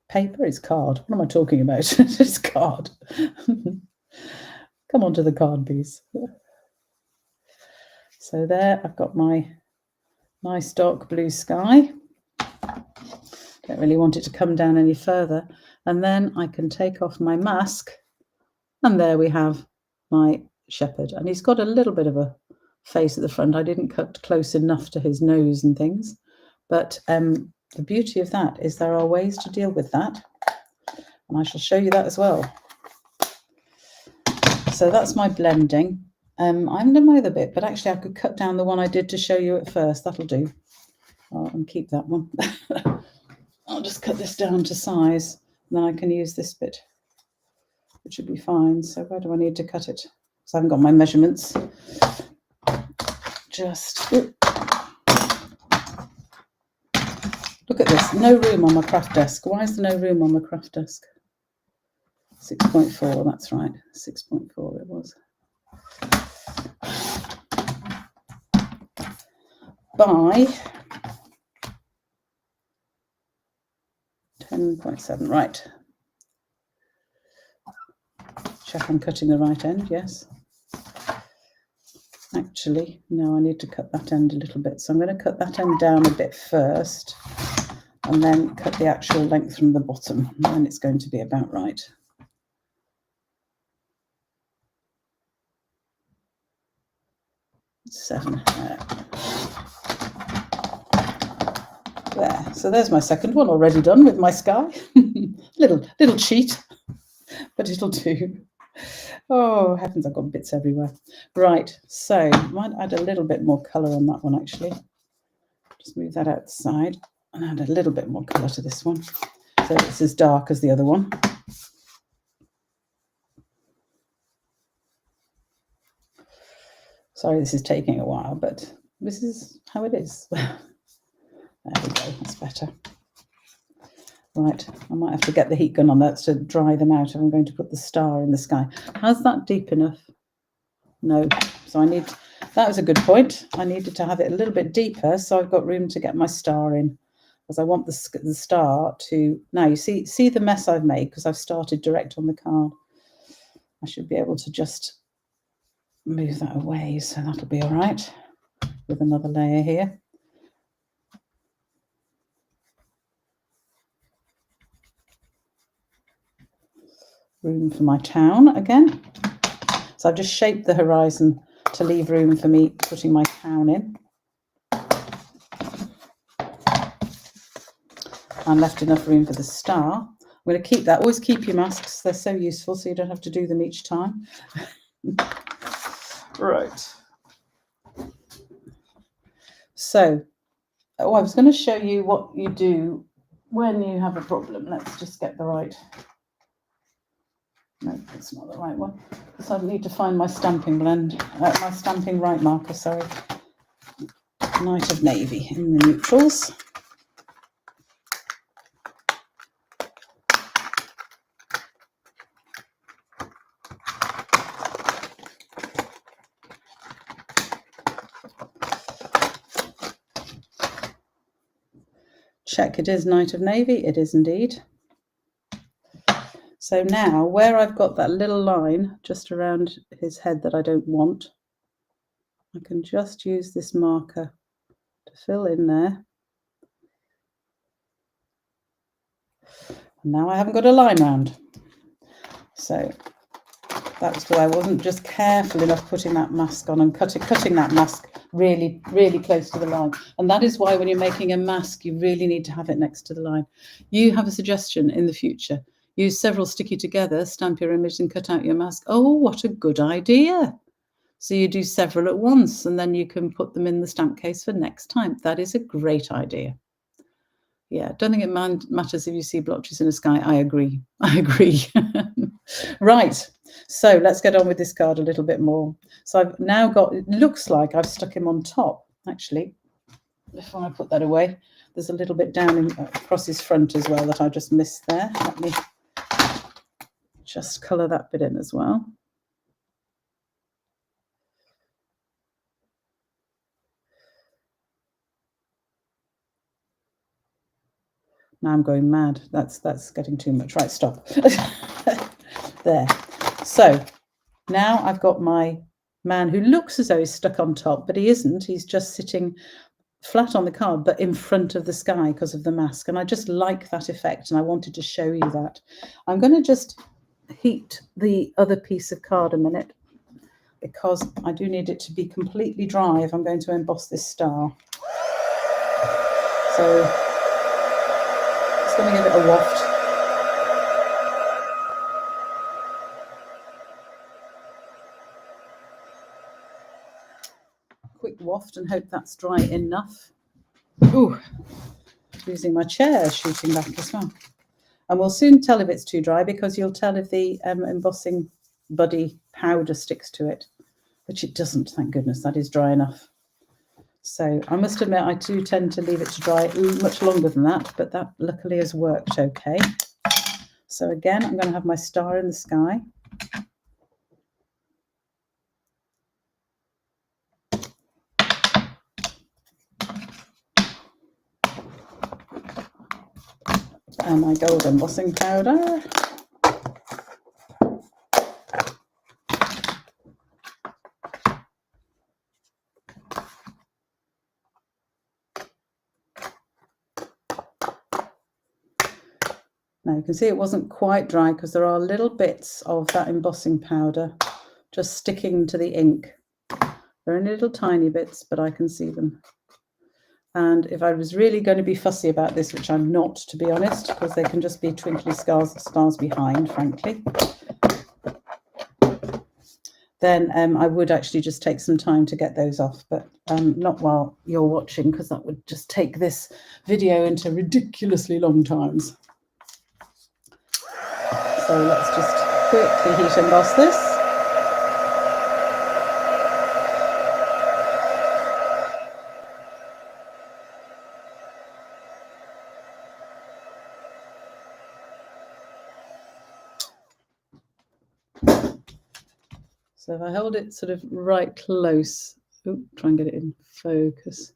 Paper is card. What am I talking about? It's card. Come on to the card piece. So there, I've got my nice dark blue sky. Don't really want it to come down any further. And then I can take off my mask, and there we have my shepherd. And he's got a little bit of a face at the front. I didn't cut close enough to his nose and things, but the beauty of that is there are ways to deal with that, and I shall show you that as well. So that's my blending. I'm going to mow the bit, but actually I could cut down the one I did to show you at first. That'll do. And keep that one. I'll just cut this down to size, and then I can use this bit, which should be fine. So where do I need to cut it? Because I haven't got my measurements. Just look at this. No room on my craft desk. Why is there no room on my craft desk? 6.4, that's right. 6.4 it was. By 10.7, right. Check I'm cutting the right end, yes. Actually, no, I need to cut that end a little bit. So I'm going to cut that end down a bit first, and then cut the actual length from the bottom, and then it's going to be about right. Seven. There. So there's my second one already done with my sky. little cheat, but it'll do. Oh heavens, I've got bits everywhere. Right, so might add a little bit more colour on that one actually. Just move that outside and add a little bit more colour to this one. So it's as dark as the other one. Sorry, this is taking a while, but this is how it is. There we go, that's better. Right, I might have to get the heat gun on that to dry them out if I'm going to put the star in the sky. How's that deep enough? No, so I need, that was a good point. I needed to have it a little bit deeper so I've got room to get my star in, because I want the star to, now you see the mess I've made because I've started direct on the card. I should be able to just move that away, so that'll be all right with another layer here. Room for my town again. So I've just shaped the horizon to leave room for me putting my town in. And left enough room for the star. I'm going to keep that. Always keep your masks. They're so useful, so you don't have to do them each time. Right. So, I was going to show you what you do when you have a problem. Let's just get the right. No, it's not the right one. So I need to find my stamping blend, my stamping right marker, sorry. Night of Navy in the neutrals. Check, it is Night of Navy, it is indeed. So now, where I've got that little line just around his head that I don't want, I can just use this marker to fill in there. And now I haven't got a line round. So that's because I wasn't just careful enough putting that mask on and cutting that mask really, really close to the line. And that is why when you're making a mask, you really need to have it next to the line. You have a suggestion in the future. Use several sticky together, stamp your image and cut out your mask. Oh, what a good idea. So you do several at once and then you can put them in the stamp case for next time. That is a great idea. Yeah, don't think it matters if you see blotches in the sky. I agree. I agree. Right, so let's get on with this card a little bit more. So I've now got, it looks like I've stuck him on top. Actually, before I put that away, there's a little bit down across his front as well that I just missed there. Let me just colour that bit in as well. Now I'm going mad. That's getting too much. Right, stop. There. So now I've got my man who looks as though he's stuck on top, but he isn't. He's just sitting flat on the card, but in front of the sky because of the mask. And I just like that effect, and I wanted to show you that. I'm going to just heat the other piece of card a minute, because I do need it to be completely dry if I'm going to emboss this star. So it's going to give it a waft. Quick waft, and hope that's dry enough. Ooh, losing my chair, shooting back as well. And we'll soon tell if it's too dry, because you'll tell if the embossing buddy powder sticks to it, which it doesn't, thank goodness. That is dry enough. So I must admit, I do tend to leave it to dry much longer than that, but that luckily has worked okay. So again, I'm going to have my star in the sky. And my gold embossing powder. Now you can see it wasn't quite dry, because there are little bits of that embossing powder just sticking to the ink. They're only little tiny bits, but I can see them. And if I was really going to be fussy about this, which I'm not, to be honest, because they can just be twinkly stars behind, frankly, then I would actually just take some time to get those off, but not while you're watching, because that would just take this video into ridiculously long times. So let's just quickly heat emboss this. So if I hold it sort of right close, try and get it in focus.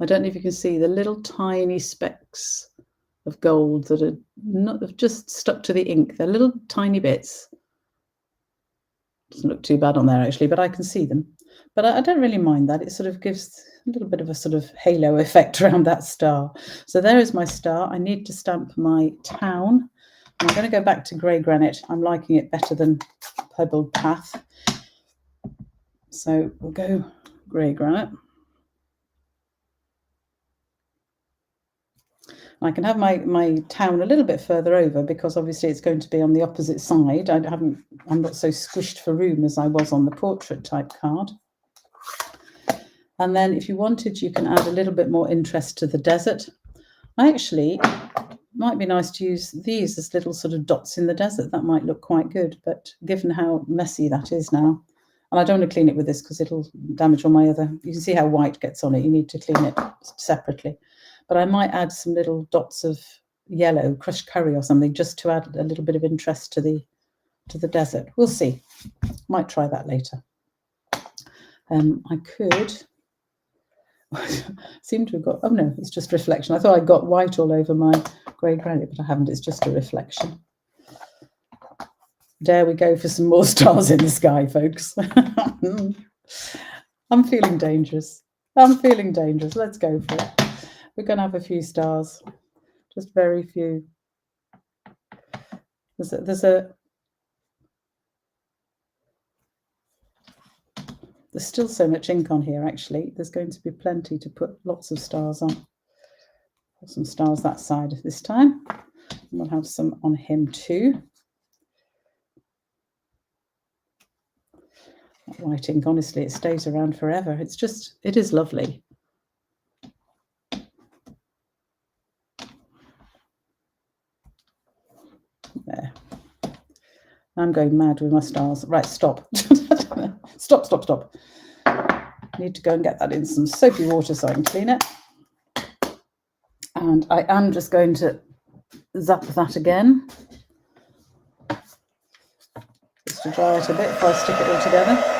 I don't know if you can see the little tiny specks of gold that are not have just stuck to the ink. They're little tiny bits. Doesn't look too bad on there actually, but I can see them. But I don't really mind that. It sort of gives a little bit of a sort of halo effect around that star. So there is my star. I need to stamp my town. I'm going to go back to grey granite. I'm liking it better than pebbled path. So we'll go grey granite. I can have my town a little bit further over, because obviously it's going to be on the opposite side. I'm not so squished for room as I was on the portrait type card. And then if you wanted, you can add a little bit more interest to the desert. Might be nice to use these as little sort of dots in the desert. That might look quite good, but given how messy that is now, and I don't want to clean it with this because it'll damage all my other, you can see how white gets on it. You need to clean it separately. But I might add some little dots of yellow, crushed curry or something, just to add a little bit of interest to the desert. We'll see. Might try that later. I could seem to have got, oh no, it's just reflection. I thought I got white all over my grey granite, but I haven't. It's just a reflection. There we go for some more stars in the sky, folks. I'm feeling dangerous. Let's go for it. We're going to have a few stars, just very few. There's still so much ink on here, actually. There's going to be plenty to put lots of stars on. Put some stars that side this time. And we'll have some on him too. That white ink, honestly, it stays around forever. It is lovely. There. I'm going mad with my stars. Right, stop. Stop. Need to go and get that in some soapy water so I can clean it. And I am just going to zap that again, just to dry it a bit before I stick it all together.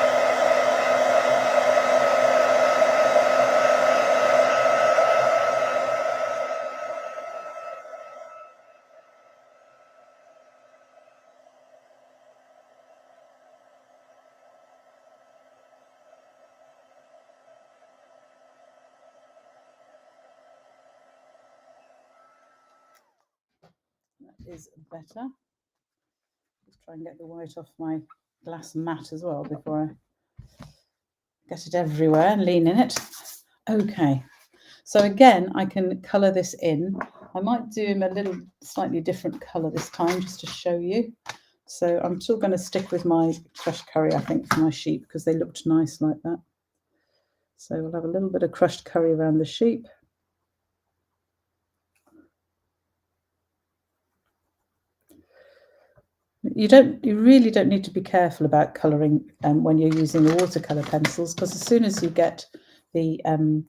is better. Just try and get the white off my glass mat as well before I get it everywhere and lean in it. Okay, so again, I can colour this in. I might do him a little slightly different colour this time just to show you. So I'm still going to stick with my crushed curry, I think, for my sheep because they looked nice like that. So we'll have a little bit of crushed curry around the sheep. You really don't need to be careful about colouring when you're using the watercolour pencils, because as soon as you get the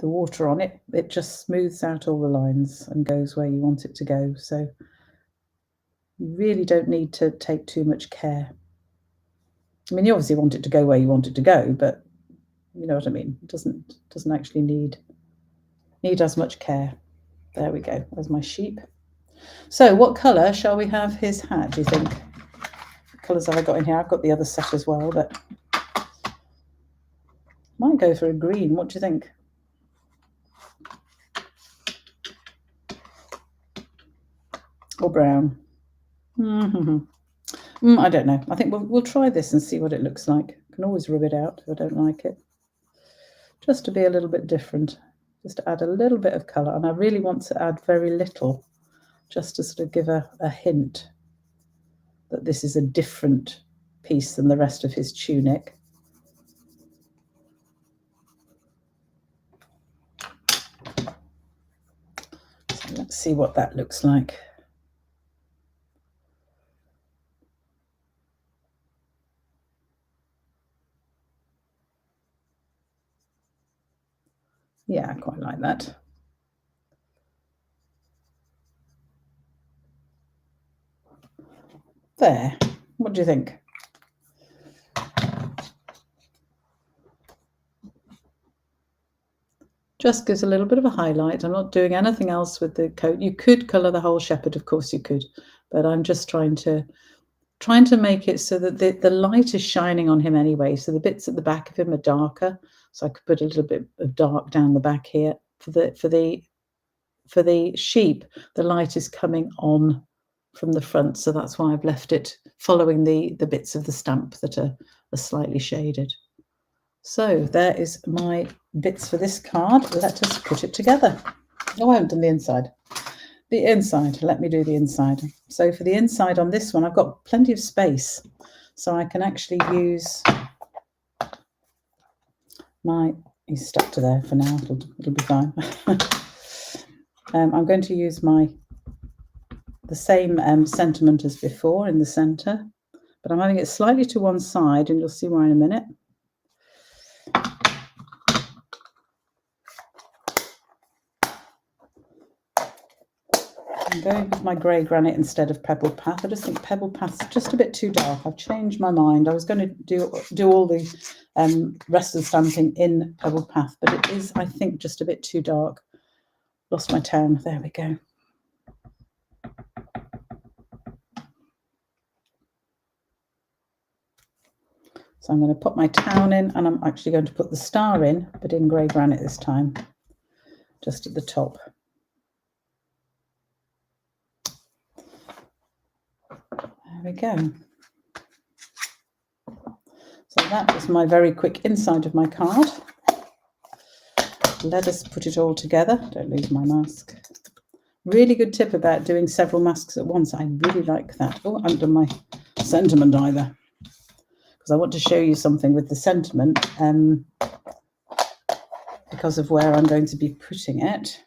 water on it, it just smooths out all the lines and goes where you want it to go. So you really don't need to take too much care. I mean, you obviously want it to go where you want it to go, but you know what I mean. It doesn't actually need as much care. There we go. There's my sheep. So what colour shall we have his hat, do you think? What colours have I got in here? I've got the other set as well, but might go for a green. What do you think? Or brown? I don't know. I think we'll try this and see what it looks like. I can always rub it out if I don't like it. Just to be a little bit different, just to add a little bit of colour. And I really want to add very little, just to sort of give a hint that this is a different piece than the rest of his tunic. So let's see what that looks like. Yeah, I quite like that. There. What do you think? Just gives a little bit of a highlight. I'm not doing anything else with the coat. You could colour the whole shepherd, of course you could, but I'm just trying to make it so that the light is shining on him anyway. So the bits at the back of him are darker. So I could put a little bit of dark down the back here. For the sheep, the light is coming on from the front, so that's why I've left it following the bits of the stamp that are slightly shaded. So there is my bits for this card. Let us put it together. Oh, I haven't done the inside. The inside, let me do the inside. So for the inside on this one, I've got plenty of space, so I can actually use he's stuck to there for now, it'll be fine. I'm going to use the same sentiment as before in the centre, but I'm having it slightly to one side, and you'll see why in a minute. I'm going with my grey granite instead of pebble path. I just think pebble path's just a bit too dark. I've changed my mind. I was going to do all the rest of the stamping in pebble path, but it is, I think, just a bit too dark. Lost my tone. There we go. So I'm going to put my town in, and I'm actually going to put the star in, but in grey granite this time, just at the top. There we go. So that is my very quick inside of my card. Let us put it all together. Don't lose my mask. Really good tip about doing several masks at once. I really like that. Oh, I haven't done my sentiment either, because I want to show you something with the sentiment because of where I'm going to be putting it.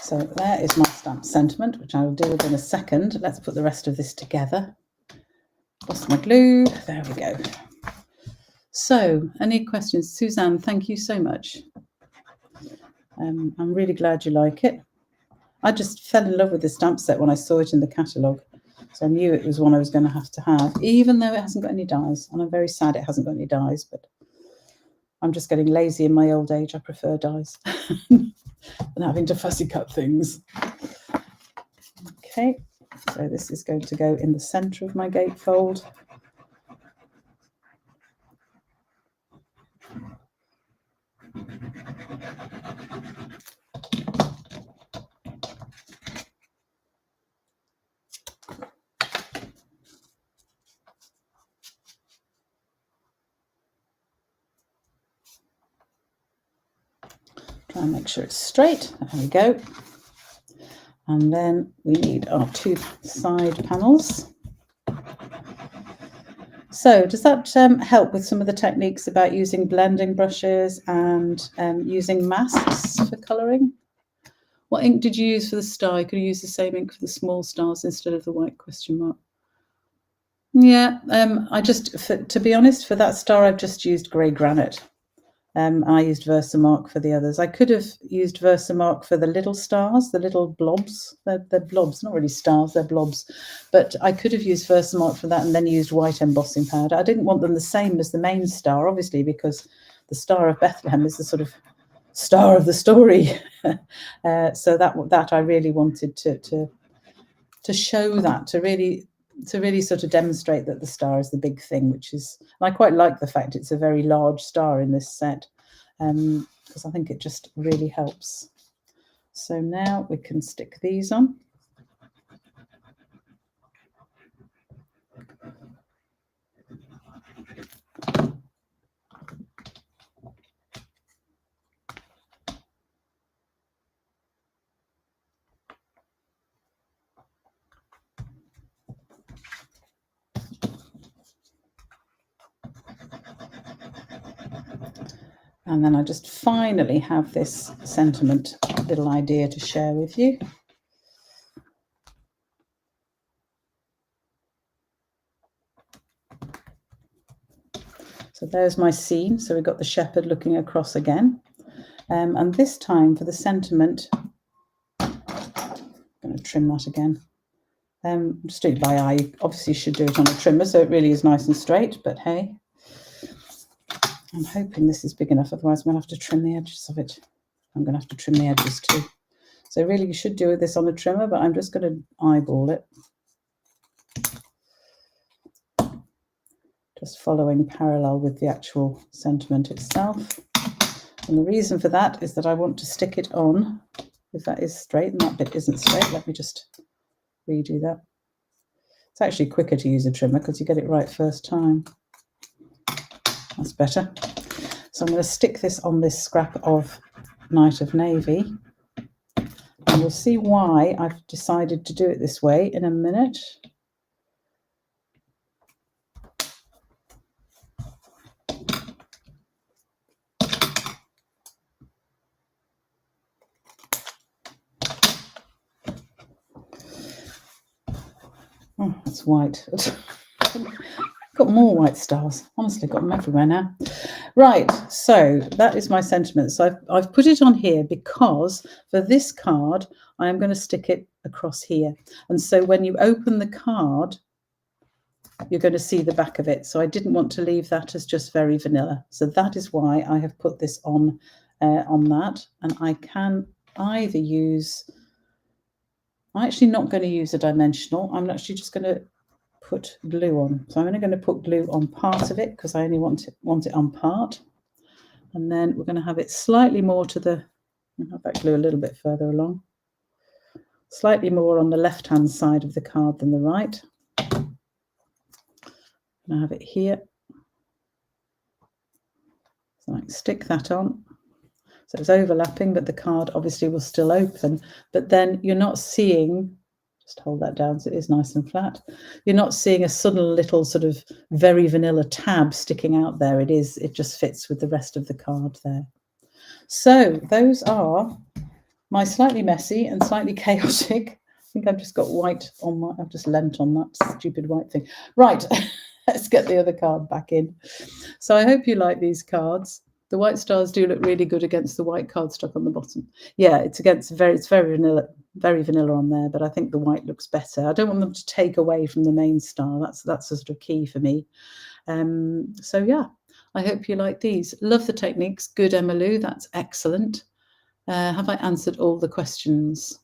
So there is my stamp sentiment, which I will deal with in a second. Let's put the rest of this together. Lost my glue. There we go. So, any questions? Suzanne, thank you so much. I'm really glad you like it. I just fell in love with the stamp set when I saw it in the catalogue. So I knew it was one I was going to have, even though it hasn't got any dies. And I'm very sad it hasn't got any dies, but I'm just getting lazy in my old age. I prefer dies than having to fussy cut things. Okay, so this is going to go in the centre of my gatefold. Try and make sure it's straight. There we go. And then we need our 2 side panels. So does that help with some of the techniques about using blending brushes and using masks for colouring? What ink did you use for the star? Could you use the same ink for the small stars instead of the white question mark? Yeah, to be honest, for that star, I've just used grey granite. I used Versamark for the others. I could have used Versamark for the little stars, the little blobs. They're blobs, not really stars, they're blobs. But I could have used Versamark for that and then used white embossing powder. I didn't want them the same as the main star, obviously, because the Star of Bethlehem is the sort of star of the story. So that I really wanted to show that, to really sort of demonstrate that the star is the big thing, which is, and I quite like the fact it's a very large star in this set, because I think it just really helps. So now we can stick these on. And then I just finally have this sentiment little idea to share with you. So there's my scene. So we've got the shepherd looking across again. And this time for the sentiment, I'm going to trim that again. Just do it by eye. You obviously should do it on a trimmer so it really is nice and straight, but hey. I'm hoping this is big enough, otherwise I'm going to have to trim the edges of it. I'm going to have to trim the edges too. So really you should do this on a trimmer, but I'm just going to eyeball it. Just following parallel with the actual sentiment itself. And the reason for that is that I want to stick it on, if that is straight and that bit isn't straight, let me just redo that. It's actually quicker to use a trimmer because you get it right first time. That's better. So I'm going to stick this on this scrap of Night of Navy. And you'll see why I've decided to do it this way in a minute. Oh, that's white. Got more white stars. Honestly, got them everywhere now. Right, so that is my sentiment. So I've put it on here because for this card, I am going to stick it across here. And so when you open the card, you're going to see the back of it. So I didn't want to leave that as just very vanilla. So that is why I have put this on that. And I can either use, I'm actually not going to use a dimensional. I'm actually just going to put glue on. So I'm only going to put glue on part of it because I only want it on part. And then we're going to have it slightly more to the, I'll have that glue a little bit further along, slightly more on the left-hand side of the card than the right. And I have it here. So I can stick that on. So it's overlapping, but the card obviously will still open. But then you're not seeing, just hold that down so it is nice and flat. You're not seeing a sudden little sort of very vanilla tab sticking out there. It just fits with the rest of the card there. So those are my slightly messy and slightly chaotic. I think I've just got white on my, I've just lent on that stupid white thing. Right, let's get the other card back in. So I hope you like these cards. The white stars do look really good against the white card stuck on the bottom. Yeah, it's very vanilla on there, but I think the white looks better. I don't want them to take away from the main star. That's a sort of key for me. So yeah, I hope you like these. Love the techniques. Good, Emma Lou. That's excellent. Have I answered all the questions?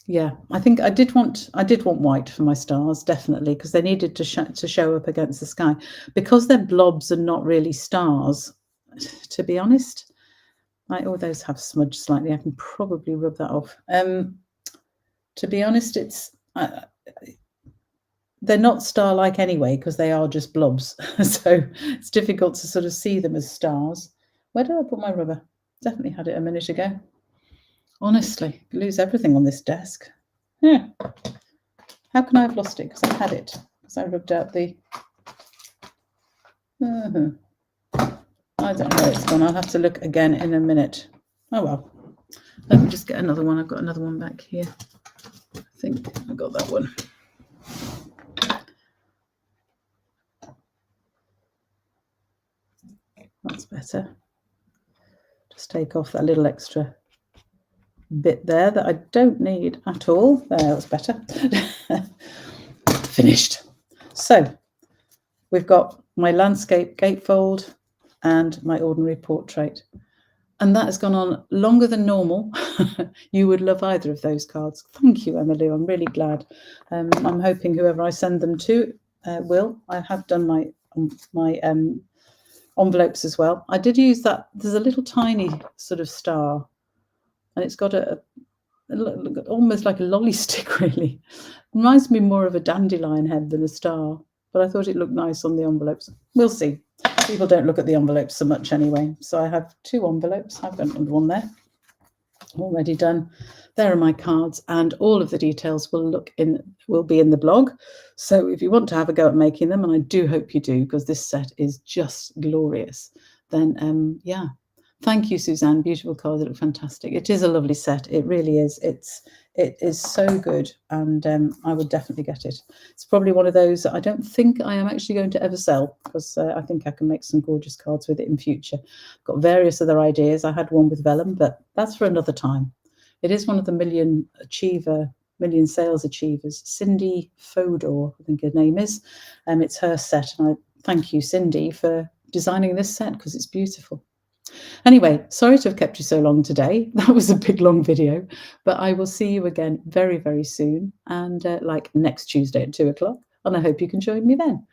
Yeah, I think I did want white for my stars, definitely, because they needed to show up against the sky. Because they're blobs and not really stars, to be honest. Oh, those have smudged slightly. I can probably rub that off. To be honest, it's they're not star-like anyway, because they are just blobs. So it's difficult to sort of see them as stars. Where did I put my rubber? Definitely had it a minute ago. Honestly, lose everything on this desk. Yeah. How can I have lost it? Because I had it. Because I rubbed out the... I don't know where it's gone. I'll have to look again in a minute. Oh, well. Let me just get another one. I've got another one back here. I think I got that one. That's better. Just take off that little extra bit there that I don't need at all. There, that's better. Finished. So we've got my landscape gatefold and my ordinary portrait. And that has gone on longer than normal. You would love either of those cards. Thank you, Emily. I'm really glad. I'm hoping whoever I send them to will. I have done my envelopes as well. I did use that. There's a little tiny sort of star, and it's got a almost like a lolly stick, really. Reminds me more of a dandelion head than a star, but I thought it looked nice on the envelopes. We'll see. People don't look at the envelopes so much anyway. So I have 2 envelopes. I've got one there already done. There are my cards, and all of the details will be in the blog. So if you want to have a go at making them, and I do hope you do, because this set is just glorious, then yeah. Thank you, Suzanne. Beautiful cards. They look fantastic. It is a lovely set. It really is. It is so good, and I would definitely get it. It's probably one of those that I don't think I am actually going to ever sell, because I think I can make some gorgeous cards with it in future. I've got various other ideas. I had one with vellum, but that's for another time. It is one of the million sales achievers, Cindy Fodor, I think her name is. It's her set, and I thank you, Cindy, for designing this set, because it's beautiful. Anyway, sorry to have kept you so long today. That was a big, long video, but I will see you again very, very soon, and like next Tuesday at 2 o'clock, and I hope you can join me then.